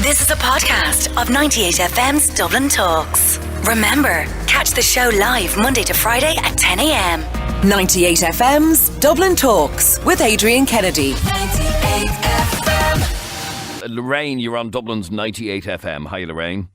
This is a podcast of 98FM's Dublin Talks. Remember, catch the show live Monday to Friday at 10 a.m. 98FM's Dublin Talks with Adrian Kennedy. 98FM. Lorraine, you're on Dublin's 98FM. Hi, Lorraine.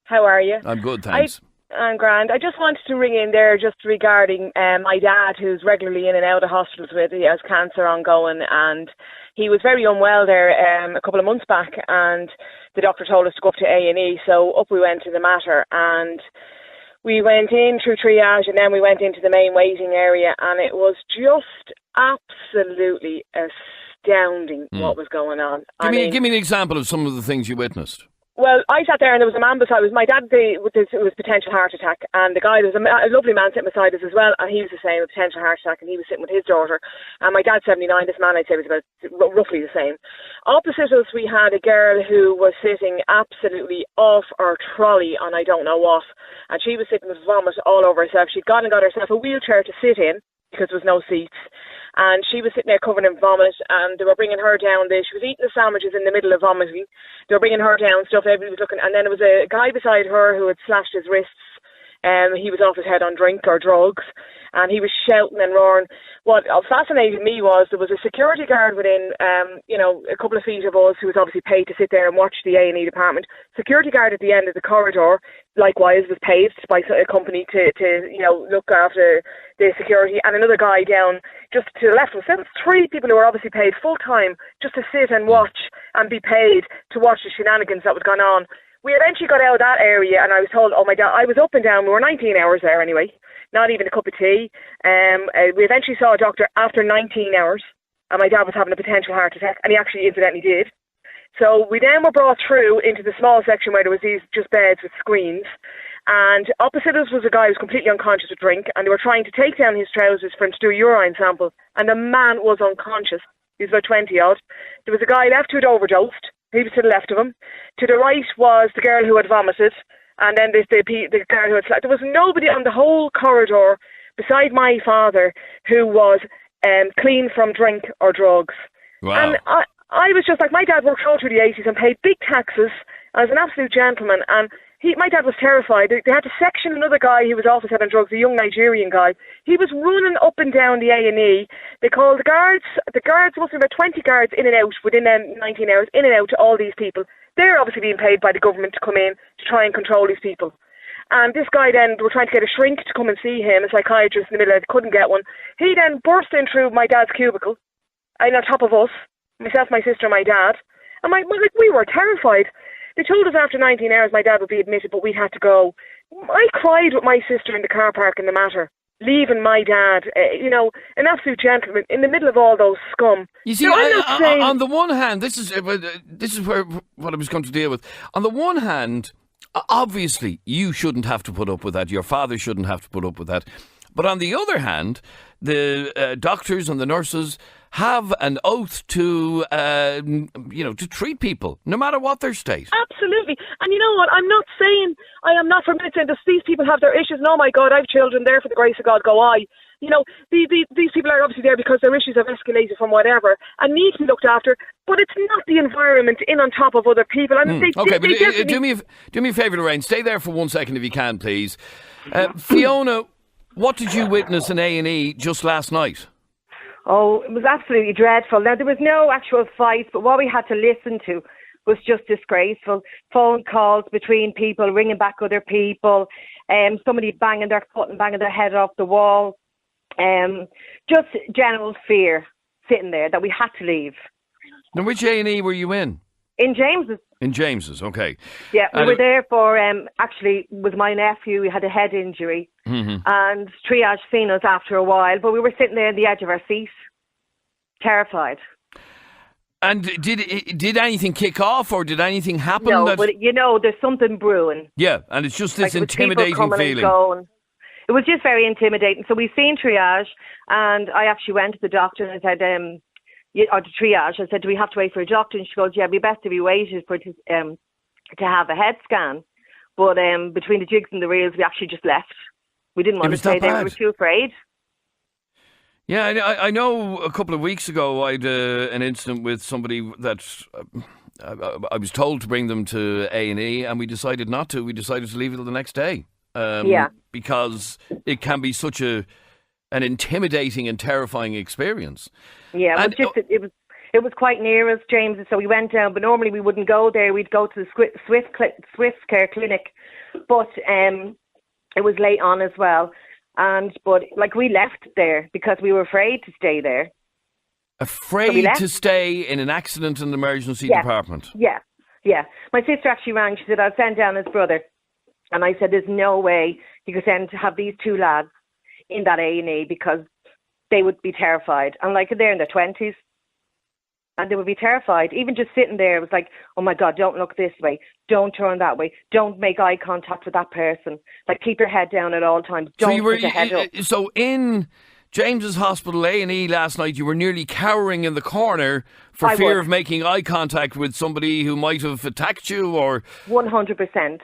How are you? I'm good, thanks. I'm grand. I just wanted to ring in there just regarding my dad, who's regularly in and out of hospitals with, he has cancer ongoing, and he was very unwell there a couple of months back, and the doctor told us to go up to A&E, so up we went to the matter, and we went in through triage, and then we went into the main waiting area, and it was just absolutely astounding what was going on. Give me an example of some of the things you witnessed. Well, I sat there and there was a man beside us. My dad, it was potential heart attack, and the guy, there was a lovely man sitting beside us as well, and he was the same, a potential heart attack, and he was sitting with his daughter. And my dad's 79, this man I'd say was about roughly the same. Opposite us, we had a girl who was sitting absolutely off her trolley on I don't know what, and she was sitting with vomit all over herself. She'd gone and got herself a wheelchair to sit in, because there was no seats, and she was sitting there covered in vomit, and they were bringing her down. She was eating the sandwiches in the middle of vomiting. They were bringing her down, stuff, everybody was looking, and then there was a guy beside her who had slashed his wrists. He was off his head on drink or drugs, and he was shouting and roaring. What fascinated me was there was a security guard within, a couple of feet of us, who was obviously paid to sit there and watch the A&E department. Security guard at the end of the corridor, likewise, was paid by a company to look after the security, and another guy down just to the left of us. There was three people who were obviously paid full time just to sit and watch and be paid to watch the shenanigans that was going on. We eventually got out of that area, and I was told, oh my God, I was up and down. We were 19 hours there anyway, not even a cup of tea. We eventually saw a doctor after 19 hours, and my dad was having a potential heart attack, and he actually incidentally did. So we then were brought through into the small section where there was these just beds with screens, and opposite us was a guy who was completely unconscious of drink, and they were trying to take down his trousers for him to do a urine sample, and the man was unconscious. He was about 20 odd. There was a guy left who had overdosed. He was to the left of him. To the right was the girl who had vomited, and then the girl who had slept. There was nobody on the whole corridor beside my father who was clean from drink or drugs. Wow. And I was just like, my dad worked all through the 80s and paid big taxes as an absolute gentleman, and my dad was terrified. They had to section another guy who was off his head on drugs, a young Nigerian guy. He was running up and down the A&E. They called the guards must have been about 20 guards in and out within 19 hours, in and out to all these people. They're obviously being paid by the government to come in to try and control these people. And this guy then, they were trying to get a shrink to come and see him, a psychiatrist in the middle of it, couldn't get one. He then burst in through my dad's cubicle, and on top of us, myself, my sister, and my dad. And we were terrified. They told us after 19 hours my dad would be admitted, but we had to go. I cried with my sister in the car park in the matter, leaving my dad, an absolute gentleman in the middle of all those scum. You see, on the one hand, this is where what I was going to deal with. On the one hand, obviously, you shouldn't have to put up with that. Your father shouldn't have to put up with that. But on the other hand, the doctors and the nurses have an oath to treat people, no matter what their state. Absolutely. And you know what? I am not for a minute saying that these people have their issues, and oh my God, I have children, there for the grace of God go I. These people are obviously there because their issues have escalated from whatever and need to be looked after, but it's not the environment in on top of other people. I mean, do me a favour, Lorraine. Stay there for 1 second if you can, please. Fiona, what did you witness in A&E just last night? Oh, it was absolutely dreadful. Now, there was no actual fight, but what we had to listen to was just disgraceful. Phone calls between people, ringing back other people, somebody banging their foot and banging their head off the wall. Just general fear sitting there that we had to leave. Now, which A&E were you in? In James's. In James's, okay. Yeah, we were there for, actually, with my nephew, he had a head injury, and triage seen us after a while, but we were sitting there on the edge of our seat, terrified. And did anything kick off, or did anything happen? No, but there's something brewing. Yeah, and it's just this intimidating feeling. It was just very intimidating. So we seen triage, and I actually went to the doctor and I said, or the triage, I said, do we have to wait for a doctor? And she goes, yeah, it'd be best if we waited for to have a head scan. But between the jigs and the reels, we actually just left. We didn't want to stay there. We were too afraid. Yeah, I know a couple of weeks ago I had an incident with somebody that I was told to bring them to A&E, and we decided not to. We decided to leave it till the next day. Because it can be such an intimidating and terrifying experience. Yeah, it was quite near us, James, so we went down. But normally we wouldn't go there. We'd go to the Swift Care Clinic, but it was late on as well. But we left there because we were afraid to stay there. Afraid to stay in an accident and emergency department? Yeah. My sister actually rang. She said, I'll send down his brother. And I said, there's no way you could send to have these two lads in that A&E because they would be terrified. And they're in their 20s. And they would be terrified. Even just sitting there, it was like, oh my God, don't look this way. Don't turn that way. Don't make eye contact with that person. Keep your head down at all times. Don't put your head up. So in James's Hospital A&E last night, you were nearly cowering in the corner for fear of making eye contact with somebody who might have attacked you, or 100%.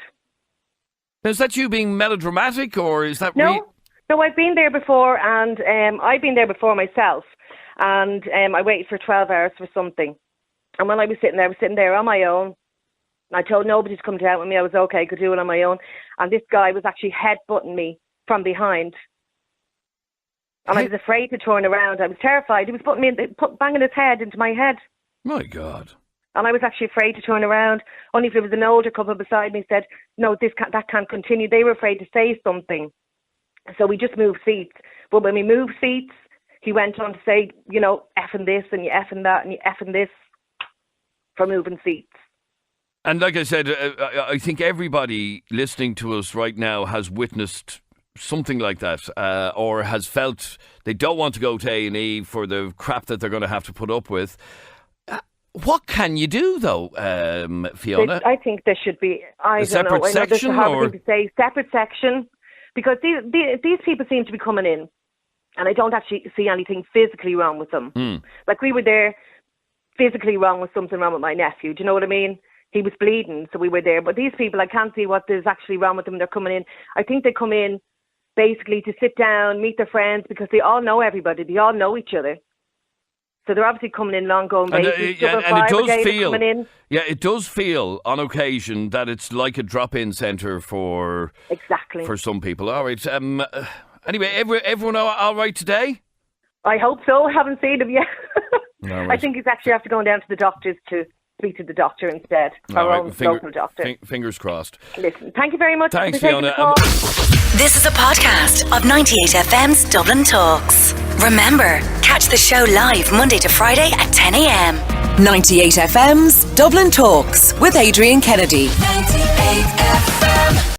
Is that you being melodramatic, or is that no? I've been there before, and I've been there before myself, and I waited for 12 hours for something. And when I was sitting there on my own. I told nobody to come down with me. I was okay, I could do it on my own. And this guy was actually headbutting me from behind. And I was afraid to turn around. I was terrified. He was banging his head into my head. My God. And I was actually afraid to turn around. Only if there was an older couple beside me said, no, that can't continue. They were afraid to say something. So we just moved seats. But when we moved seats, he went on to say, effing this and you effing that and you effing this for moving seats. And like I said, I think everybody listening to us right now has witnessed something like that, or has felt they don't want to go to A&E for the crap that they're going to have to put up with. What can you do, though, Fiona? I think there should be a separate section, separate section, because these people seem to be coming in, and I don't actually see anything physically wrong with them. We were there, physically wrong with something wrong with my nephew. Do you know what I mean? He was bleeding, so we were there. But these people, I can't see what there's actually wrong with them. They're coming in. I think they come in basically to sit down, meet their friends, because they all know everybody. They all know each other. So they're obviously coming in long going basis. It does feel on occasion that it's like a drop-in centre for some people. All right. Anyway, everyone all right today? I hope so. I haven't seen him yet. Right. I think he's actually after going down to the doctors to speak to the doctor instead. Our own local doctor. Fingers crossed. Listen, thank you very much. Thanks, Fiona. This is a podcast of 98FM's Dublin Talks. Remember, catch the show live Monday to Friday at 10 a.m. 98FM's Dublin Talks with Adrian Kennedy. 98